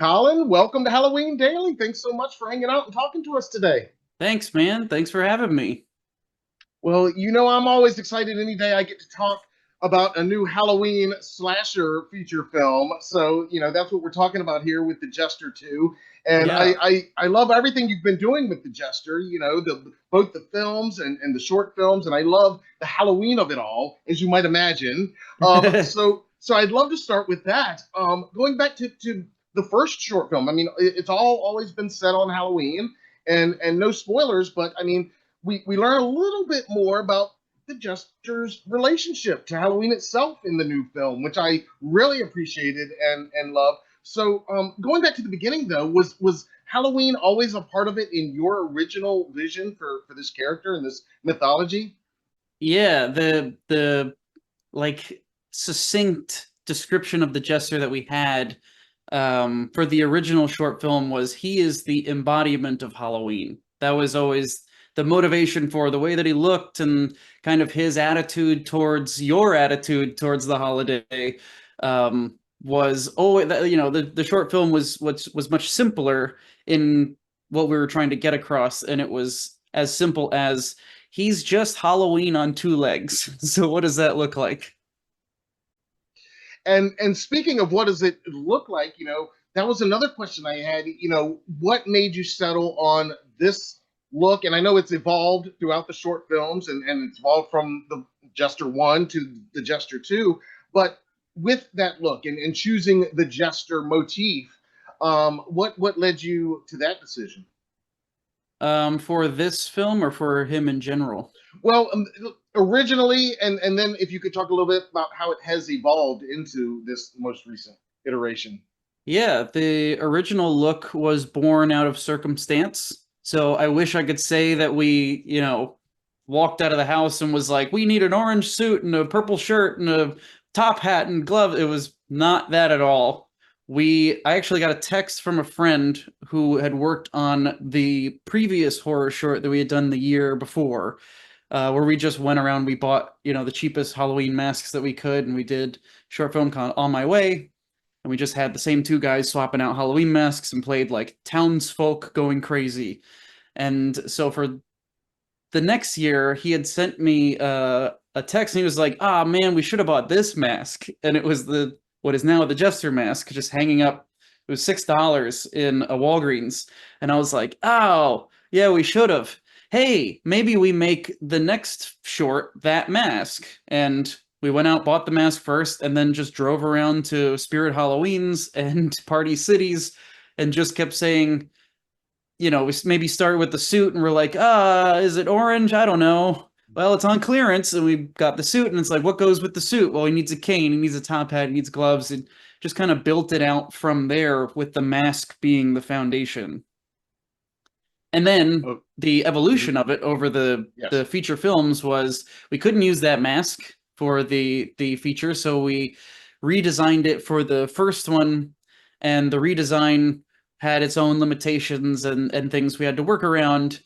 Colin, welcome to Halloween Daily. Thanks so much for hanging out and talking to us today. Thanks, man. Thanks for having me. Well, I'm always excited any day I get to talk about a new Halloween slasher feature film. So, that's what we're talking about here with the Jester 2. And I, Yeah. I, I love everything you've been doing with the Jester, both the films and the short films. And I love the Halloween of it all, as you might imagine. So I'd love to start with that. Going back to the first short film, I mean, it's all always been set on Halloween and no spoilers, but I mean, we learn a little bit more about the Jester's relationship to Halloween itself in the new film, which I really appreciated and loved. So, going back to the beginning, though, was Halloween always a part of it in your original vision for this character and this mythology? Yeah, the like succinct description of the Jester that we had for the original short film was he is the embodiment of Halloween. That was always the motivation for the way that he looked and kind of his attitude towards your attitude towards the holiday. Was always, the short film was much simpler in what we were trying to get across, and it was as simple as he's just Halloween on two legs. So what does that look like? And speaking of what does it look like, that was another question I had. What made you settle on this look? And I know it's evolved throughout the short films and it's evolved from the Jester 1 to the Jester 2. But with that look and choosing the Jester motif, what led you to that decision? For this film or for him in general? Well, originally, and then if you could talk a little bit about how it has evolved into this most recent iteration. Yeah, the original look was born out of circumstance. So I wish I could say that we, walked out of the house and was like, we need an orange suit and a purple shirt and a top hat and gloves. It was not that at all. I actually got a text from a friend who had worked on the previous horror short that we had done the year before, where we just went around, we bought, the cheapest Halloween masks that we could, and we did short film On My Way, and we just had the same two guys swapping out Halloween masks and played like townsfolk going crazy. And so for the next year, he had sent me a text, and he was like, "Ah, man, we should have bought this mask." And it was the what is now the Jester mask, just hanging up. It was $6 in a Walgreens, and I was like, "Oh, yeah, we should have." Hey, maybe we make the next short that mask. And we went out, bought the mask first, and then just drove around to Spirit Halloweens and Party Cities and just kept saying, we maybe started with the suit and we're like, is it orange? I don't know. Well, it's on clearance, and we got the suit, and it's like, what goes with the suit? Well, he needs a cane, he needs a top hat, he needs gloves, and just kind of built it out from there with the mask being the foundation. And then Oh, the mhm. evolution of it over the Yes. feature films was we couldn't use that mask for the feature, so we redesigned it for the first one, and the redesign had its own limitations and things we had to work around.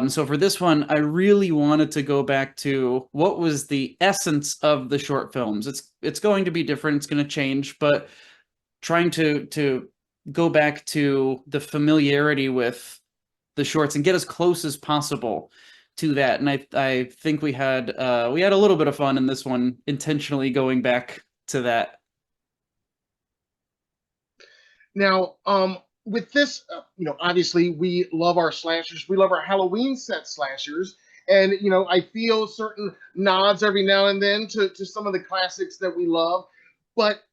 So for this one, I really wanted to go back to what was the essence of the short films. It's going to be different, it's going to change, but trying to go back to the familiarity with the shorts and get as close as possible to that. And I think we had a little bit of fun in this one, intentionally going back to that. Now, with this, obviously we love our slashers. We love our Halloween set slashers. And, I feel certain nods every now and then to some of the classics that we love. But,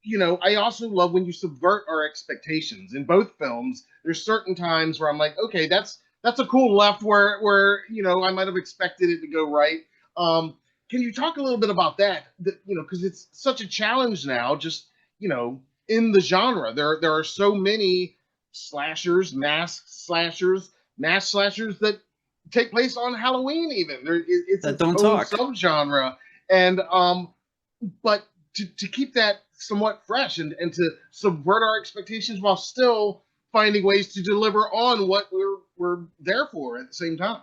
I also love when you subvert our expectations. In both films, there's certain times where I'm like, okay, that's a cool left where I might have expected it to go right. Can you talk a little bit about that? Because it's such a challenge now, just, you know, in the genre. There are so many slashers, mass slashers that take place on Halloween. Even it's That its don't own talk. subgenre, and but to keep that somewhat fresh and to subvert our expectations while still finding ways to deliver on what we're there for at the same time.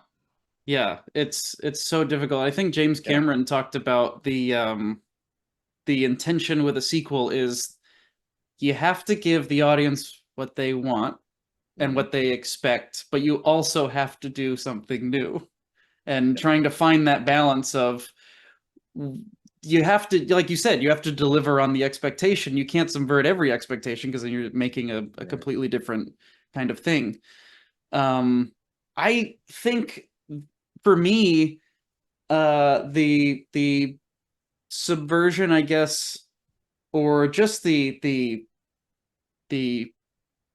Yeah, it's so difficult. I think James Yeah. Cameron talked about the intention with a sequel is you have to give the audience what they want and Mhm. what they expect, but you also have to do something new. And Yep. trying to find that balance of, you have to, like you said, you have to deliver on the expectation. You can't subvert every expectation because then you're making a Right. completely different kind of thing. um I think for me, the subversion, I guess, or just the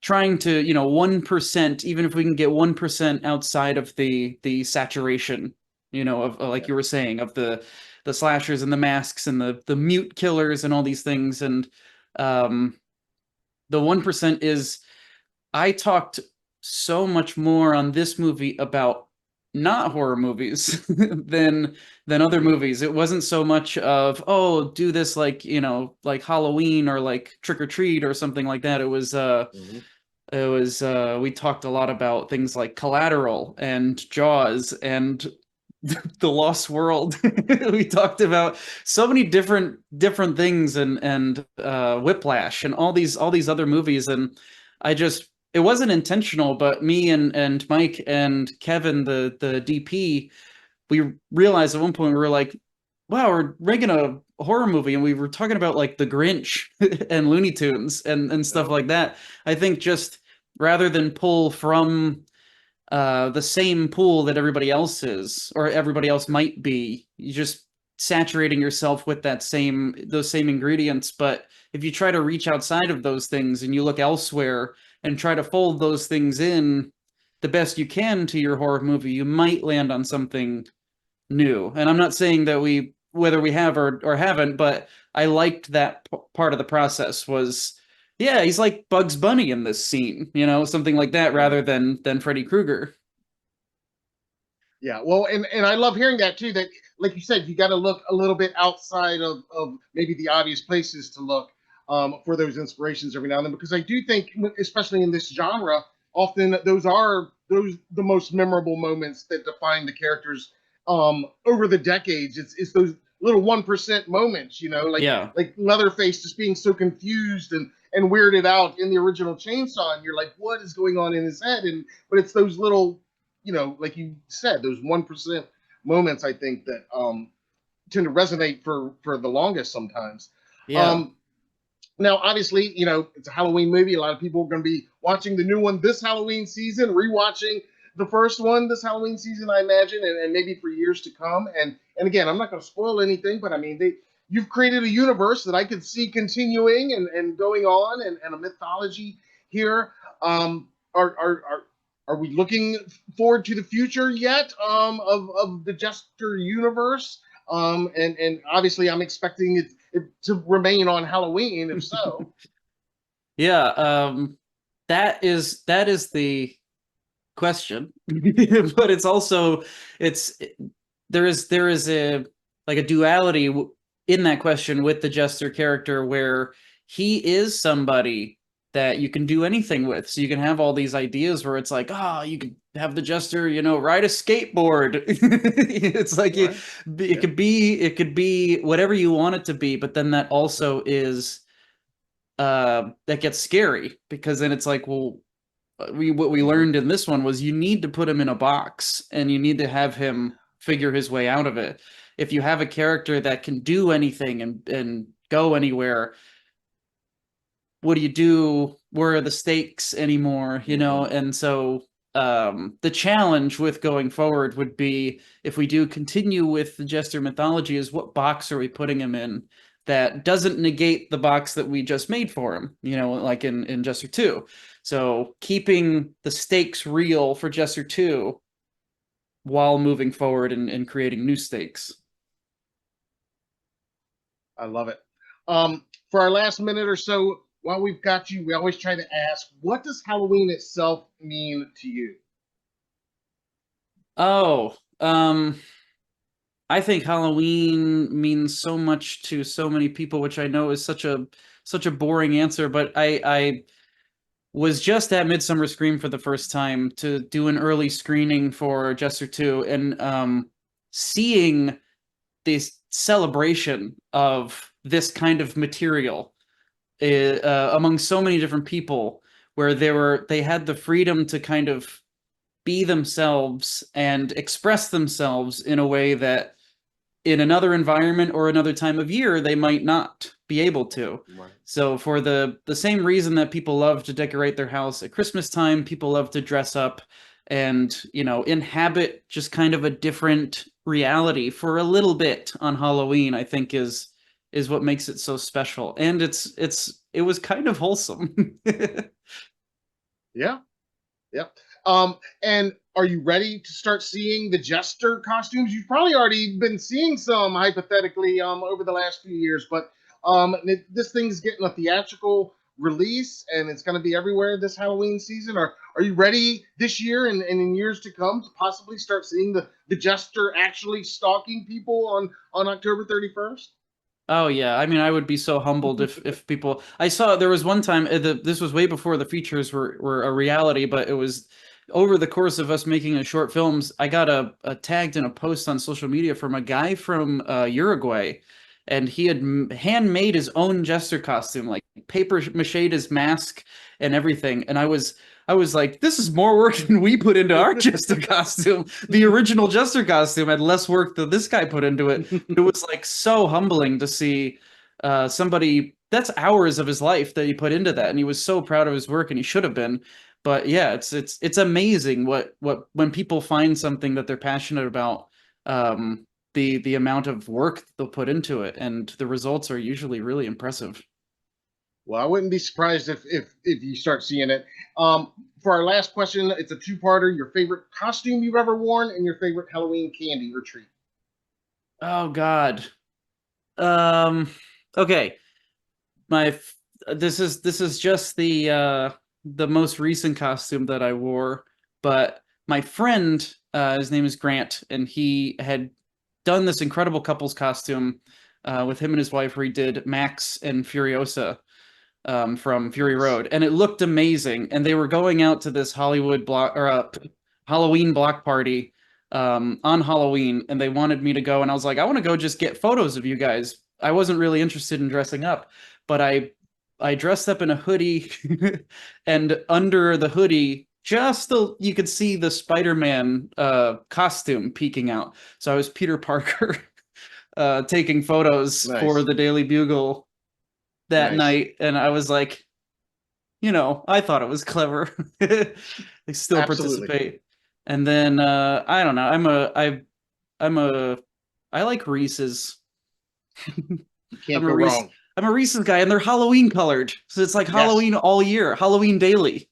trying to, 1%, even if we can get 1% outside of the saturation, of, like Yep. you were saying, of the slashers and the masks and the mute killers and all these things. And um the 1% is, I talked so much more on this movie about not horror movies than other Mhm. movies. It wasn't so much of, oh, do this like, like Halloween or like Trick or Treat or something like that. Mhm. We talked a lot about things like Collateral and Jaws and The Lost World. We talked about so many different things, and Whiplash and all these other movies. And I just, it wasn't intentional, but me and Mike and Kevin, the DP, we realized at one point, we were like, wow, we're making a horror movie, and we were talking about like The Grinch and Looney Tunes and stuff Yep. like that. I think just rather than pull from the same pool that everybody else is, or everybody else might be, you just saturating yourself with those same ingredients. But if you try to reach outside of those things and you look elsewhere and try to fold those things in the best you can to your horror movie, you might land on something new. And I'm not saying that whether we have or haven't, but I liked that part of the process was, yeah, he's like Bugs Bunny in this scene, something like that, Right. rather than Freddy Krueger. Yeah, well, and I love hearing that too. That, like you said, you got to look a little bit outside of maybe the obvious places to look for those inspirations every now and then. Because I do think, especially in this genre, often those are those the most memorable moments that define the characters over the decades. It's those little 1% moments, Yeah. like Leatherface just being so confused and weirded out in the original Chainsaw, and you're like, what is going on in his head? And but it's those little, like you said, those 1% moments, I think, that tend to resonate for the longest sometimes. Yeah. Um, Now, obviously, it's a Halloween movie. A lot of people are going to be watching the new one this Halloween season, rewatching the first one this Halloween season, I imagine, and maybe for years to come. And again, I'm not going to spoil anything, but I mean, you've created a universe that I could see continuing and going on, and a mythology here. Are we looking forward to the future yet of the Jester universe? And obviously, I'm expecting it to remain on Halloween. If so, Yeah. That is the question. But it's also, it's there is a, like, a duality in that question with the Jester character, where he is somebody that you can do anything with. So you can have all these ideas where it's like, you could have the Jester, ride a skateboard. It's like, right? it Yeah. could be whatever you want it to be, but then that also is, that gets scary, because then it's like, well, what we Mm-hmm. learned in this one was, you need to put him in a box and you need to have him figure his way out of it. If you have a character that can do anything and go anywhere, what do you do? Where are the stakes anymore? Mm-hmm. And so, the challenge with going forward would be, if we do continue with the Jester mythology, is what box are we putting him in that doesn't negate the box that we just made for him, like in Jester 2. So keeping the stakes real for Jester 2 while moving forward and creating new stakes. I love it. For our last minute or so, while we've got you, we always try to ask, what does Halloween itself mean to you? Oh, I think Halloween means so much to so many people, which I know is such a boring answer, but I was just at Midsummer Scream for the first time to do an early screening for Jester 2, and seeing this celebration of this kind of material among so many different people, where they had the freedom to kind of be themselves and express themselves in a way that in another environment or another time of year they might not be able to. Right. So for the same reason that people love to decorate their house at Christmas time, people love to dress up and, you know, inhabit just kind of a different reality for a little bit on Halloween, I think is what makes it so special. And it was kind of wholesome. Yeah. Yep. And are you ready to start seeing the Jester costumes? You've probably already been seeing some hypothetically over the last few years, but this thing's getting a theatrical release and it's going to be everywhere this Halloween season. Are you ready this year and in years to come to possibly start seeing the Jester actually stalking people on October 31st? Oh yeah, I mean, I would be so humbled if people. I saw there was one time this was way before the features were a reality, but it was over the course of us making a short films. I got a tagged in a post on social media from a guy from Uruguay, and he had handmade his own Jester costume, like paper mache his mask and everything. And I was like, this is more work than we put into our Jester costume. The original Jester costume had less work than this guy put into it. It was like so humbling to see somebody that's hours of his life that he put into that, and he was so proud of his work, and he should have been. But yeah, it's amazing what when people find something that they're passionate about, the amount of work they'll put into it, and the results are usually really impressive. Well, I wouldn't be surprised if you start seeing it. For our last question, it's a two-parter. Your favorite costume you've ever worn and your favorite Halloween candy or treat. Oh God. Um. Okay. My this is just the most recent costume that I wore, but my friend, his name is Grant, and he had done this incredible couples costume with him and his wife, where he did Max and Furiosa from Fury Road, and it looked amazing. And they were going out to this Hollywood block or Halloween block party on Halloween, and they wanted me to go, and I was like, I want to go just get photos of you guys. I wasn't really interested in dressing up, but I dressed up in a hoodie, and under the hoodie, you could see the Spider-Man costume peeking out. So I was Peter Parker, taking photos for Nice. the Daily Bugle that Nice. night, and I was like, you know, I thought it was clever. I still Absolutely. participate. And then I don't know. I'm a I like Reese's. You can't I'm a go Reese wrong. I'm a Reese's guy, and they're Halloween colored. So it's like Yes. Halloween all year, Halloween daily.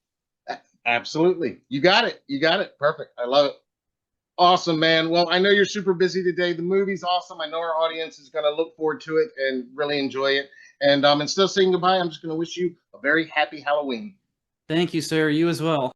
Absolutely. You got it. You got it. Perfect. I love it. Awesome, man. Well, I know you're super busy today. The movie's awesome. I know our audience is going to look forward to it and really enjoy it. And instead of saying goodbye, I'm just going to wish you a very happy Halloween. Thank you, sir. You as well.